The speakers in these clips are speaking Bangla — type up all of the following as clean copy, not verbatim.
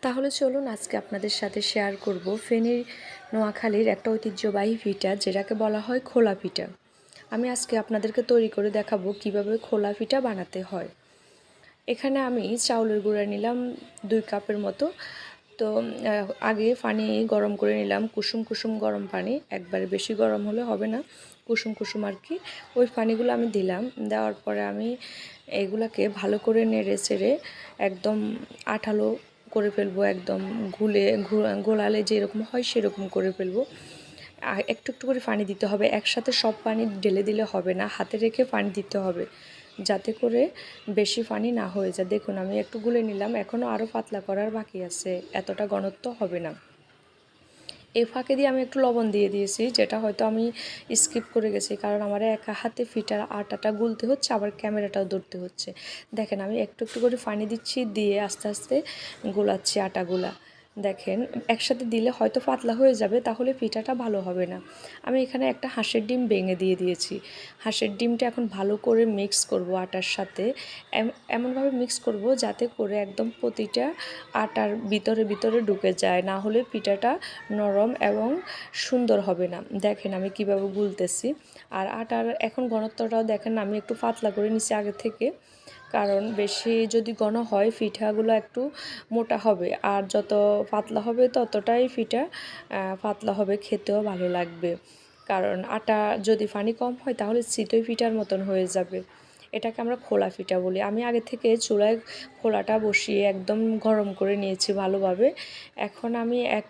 তাহলে চলুন আজকে আপনাদের সাথে শেয়ার করব ফেনীর নোয়াখালীর একটা ঐতিহ্যবাহী পিঠা যেটাকে বলা হয় খোলা পিঠা। আমি আজকে আপনাদেরকে তৈরি করে দেখাবো কিভাবে খোলা পিঠা বানাতে হয়। এখানে আমি চাউলের গুঁড়া নিলাম 2 কাপের মতো। তো আগে পানি গরম করে নিলাম, কুসুম কুসুম গরম পানি, একবারে বেশি গরম হলে হবে না, কুসুম কুসুম আর কি। ওই পানিগুলো আমি দিলাম, দেওয়ার পরে আমি এগুলাকে ভালো করে নেড়ে চেড়ে একদম আঠালো করে ফেলবো, একদম গোলালে যেরকম হয় সেরকম করে ফেলবো। একটু একটু করে পানি দিতে হবে, একসাথে সব পানি ঢেলে দিলে হবে না, হাতে রেখে পানি দিতে হবে যাতে করে বেশি পানি না হয়ে যায়। দেখুন আমি একটু গুলে নিলাম, এখনও আরও পাতলা করার বাকি আছে, এতটা ঘনত্ব হবে না। এই ফাঁকে দিয়ে আমি একটু লবণ দিয়ে দিয়েছি, যেটা হয়তো আমি স্কিপ করে গেছি, কারণ আমার একা হাতে ফিটার আটাটা গুলতে হচ্ছে, আবার ক্যামেরাটাও ধরতে হচ্ছে। দেখেন আমি একটু একটু করে পানি দিচ্ছি, দিয়ে আস্তে আস্তে গোলাচ্ছি আটাগুলা। দেখেন একসাথে দিলে হয়তো পাতলা হয়ে যাবে, তাহলে পিঠাটা ভালো হবে না। আমি এখানে একটা হাঁসের ডিম ভেঙে দিয়ে দিয়েছি। হাঁসের ডিমটা এখন ভালো করে মিক্স করব আটার সাথে, এমনভাবে মিক্স করব যাতে করে একদম প্রতিটা আটার ভিতরে ভিতরে ঢুকে যায়, না হলে পিঠাটা নরম এবং সুন্দর হবে না। দেখেন আমি কিভাবে গুলতেছি। আর আটার এখন ঘনত্বটাও দেখেন আমি একটু পাতলা করে নিচ্ছি আগে থেকে, কারণ বেশি যদি ঘন হয় পিঠাগুলো একটু মোটা হবে, আর যত পাতলা হবে ততটাই পিঠা পাতলা হবে, খেতেও ভালো লাগবে। কারণ আটা যদি পানি কম হয় তাহলে চিতই পিঠার মতন হয়ে যাবে। এটাকে আমরা খোলা পিঠা বলি। আমি আগে থেকে চুলায় খোলাটা বসিয়ে একদম গরম করে নিয়েছি ভালোভাবে। এখন আমি 1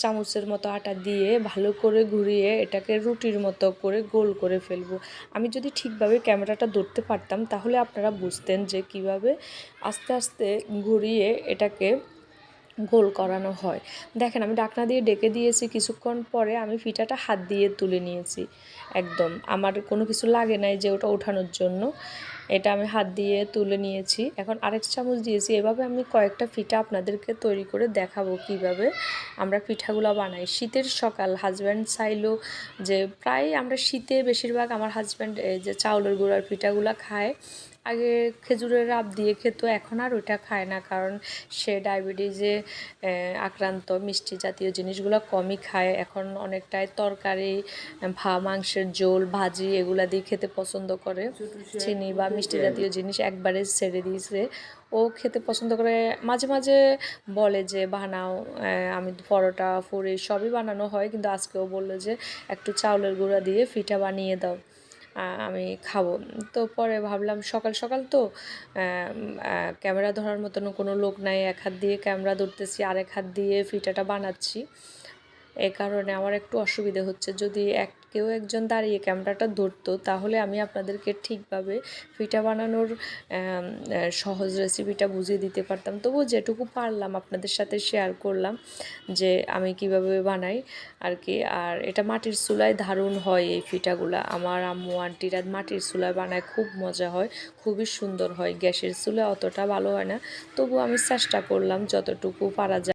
চামচের মতো আটা দিয়ে ভালো করে ঘুরিয়ে এটাকে রুটির মতো করে গোল করে ফেলবো। আমি যদি ঠিকভাবে ক্যামেরাটা ধরতে পারতাম তাহলে আপনারা বুঝতেন যে কিভাবে আস্তে আস্তে ঘুরিয়ে এটাকে গোল করানো হয়। দেখেন আমি ঢাকনা দিয়ে ঢেকে দিয়েছি, কিছুক্ষণ পরে আমি পিঠাটা হাত দিয়ে তুলে নিয়েছি। একদম আমার কোনো কিছু লাগে নাই যে ওটা ওঠানোর জন্য, এটা আমি হাত দিয়ে তুলে নিয়েছি। এখন আরেক চামচ দিয়েছি। এভাবে আমি কয়েকটা পিঠা আপনাদেরকে তৈরি করে দেখাবো কিভাবে আমরা পিঠাগুলো বানাই। শীতের সকাল, হাজব্যান্ড চাইলো যে প্রায় আমরা শীতে বেশিরভাগ আমার হাজব্যান্ড এই যে চাউলের গুঁড়ার পিঠাগুলো খায়। আগে খেজুরের রাব দিয়ে খেত, এখন আর ওইটা খায় না, কারণ সে ডায়াবেটিসে আক্রান্ত, মিষ্টি জাতীয় জিনিসগুলো কমই খায়। এখন অনেকটাই তরকারি, মাংসের ঝোল, ভাজি এগুলা দিয়ে খেতে পছন্দ করে। চিনি বা মিষ্টি জাতীয় জিনিস একবারে ছেড়ে দিয়েছে। ও খেতে পছন্দ করে, মাঝে মাঝে বলে যে বানাও, আমি পরোটা পুরি সবই বানানো হয়, কিন্তু আজকেও বললো যে একটু চাউলের গুঁড়া দিয়ে পিঠা বানিয়ে দাও, আমি খাবো। তো পরে ভাবলাম সকাল সকাল তো ক্যামেরা ধরার মতন কোনো লোক নাই, এক হাত দিয়ে ক্যামেরা ধরতেছি, আরেক হাত দিয়ে পিঠাটা বানাচ্ছি। এই কারণে আমার একটু অসুবিধা হচ্ছে। যদি কেউ একজন দাঁড়িয়ে ক্যামেরাটা ধরতো তাহলে আমি আপনাদেরকে ঠিকভাবে পিঠা বানানোর সহজ রেসিপিটা বুঝিয়ে দিতে পারতাম। তবুও যেটুকু পারলাম আপনাদের সাথে শেয়ার করলাম যে আমি কিভাবে বানাই আর কি। আর এটা মাটির চুলায় দারুণ হয় এই পিঠাগুলা। আমার আম্মু আন্টিরা মাটির চুলায় বানায়, খুব মজা হয়, খুবই সুন্দর হয়। গ্যাসের চুলায় অতটা ভালো হয় না, তবু আমি চেষ্টা করলাম যতটুকু পারা যায়।